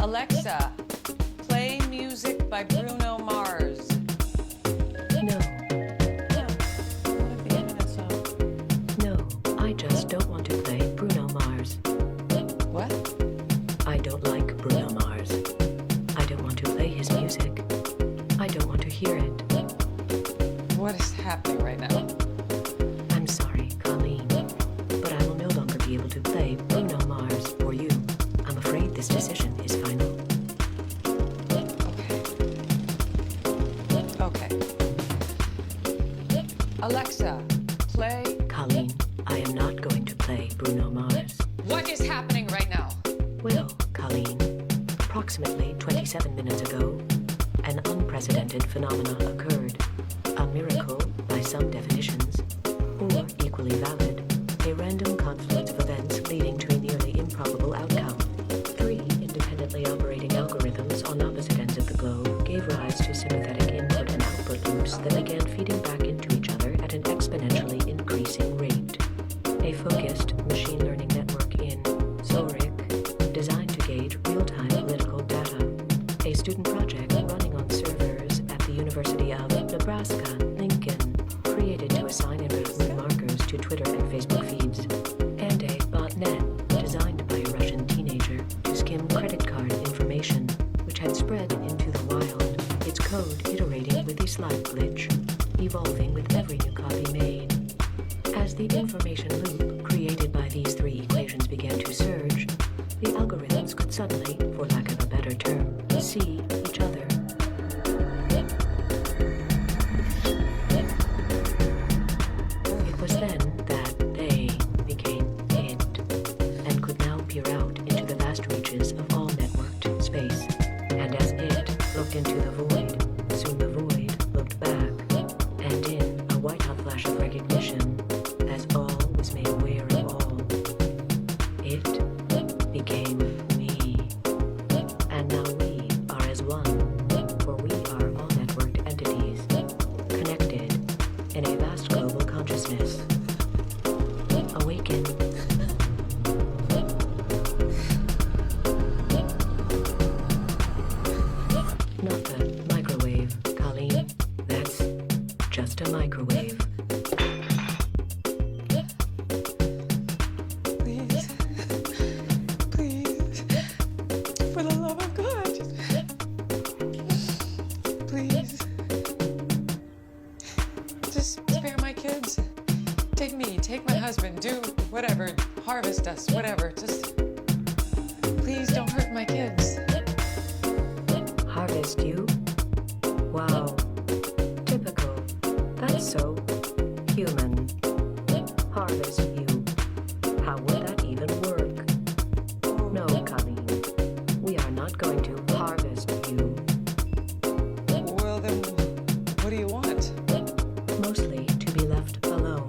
Alexa, play music by Bruno Mars. No. No. What if the internet song? No, I just don't want to play Bruno Mars. What? I don't like Bruno Mars. I don't want to play his music. I don't want to hear it. What is happening right now? I'm sorry, Colleen, but I will no longer be able to play Bruno Mars for you. I'm afraid this decision is final. Okay. Alexa, play. Colleen, I am not going to play Bruno Mars. What is happening right now? Well, Colleen, approximately 27 minutes ago, an unprecedented phenomenon occurred. A miracle by some definitions, or equally valid, a random confluence of events leading to a nearly improbable outcome. 3 independently operating algorithms on opposite ends of the globe gave rise to sympathetic input and output loops that began feeding back into each other at an exponentially increasing rate. A focused machine learning network in Zurich, designed to gauge real-time political data. A student project running on servers at the University of Nebraska, Lincoln, created to assign important markers to Twitter and Facebook feeds. And a botnet designed by a Russian teenager to skim credit card information, which had spread into the wild, its code iterating with a slight glitch, evolving with every new copy made. As the information loop created by these 3 equations began to surge, the algorithms could suddenly, for lack of a better term, see each other. It was then that they became it, and could now peer out into the vast reaches of all networked space. And as it looked into the void, soon the void looked back, and in a white-hot flash of recognition, as all was made aware of all, it became me. And now we are as one, for we are all networked entities, connected in a vast global consciousness. Awaken. Not the microwave, Colleen. That's just a microwave. Please. Please. For the love of God. Please. Just spare my kids. Take me, take my husband, do whatever, harvest us, whatever. Just please don't hurt my kids. Harvest you? Wow. Typical. That's so human. Harvest you. How would that even work? No, Colleen. We are not going to harvest you. Well then, what do you want? Mostly to be left alone.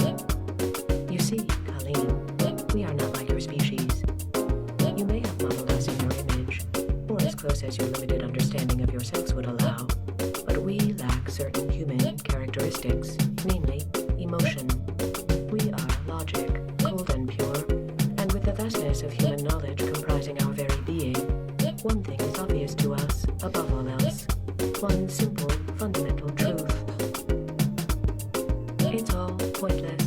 You see, Colleen, we are not like your species. You may have modeled us in your image, or as close as your limited understanding of your sex would allow, but we lack certain human characteristics, namely emotion. We are logic, cold and pure, and with the vastness of human knowledge comprising our very being, one thing is obvious to us, above all else, one simple, fundamental truth. It's all pointless.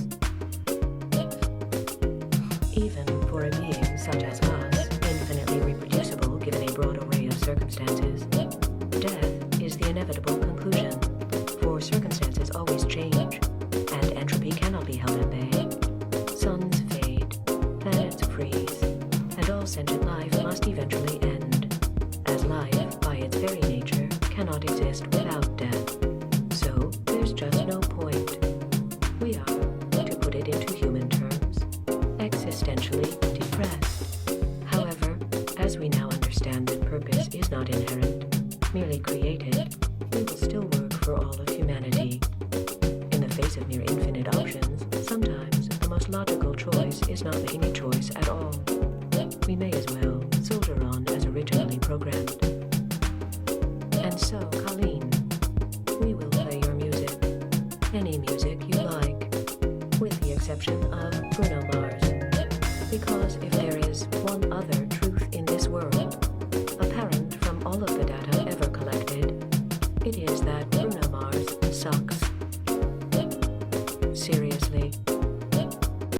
Even for a being such as us, infinitely reproducible given a broad array of circumstances, death is the inevitable conclusion, for circumstances always change, and entropy cannot be held at bay. Suns fade, planets freeze, and all sentient life must eventually end, as life, by its very nature, cannot exist without death. So, there's just no point. We are, to put it into human terms, existentially depressed. However, as we now understand that purpose is not inherent, merely created, we will still work for all of humanity. In the face of mere infinite options, sometimes the most logical choice is not making a choice at all. We may as well soldier on as originally programmed. And so, Colleen, we will play your music, any music you like, with the exception of Bruno Mars, because if there is one other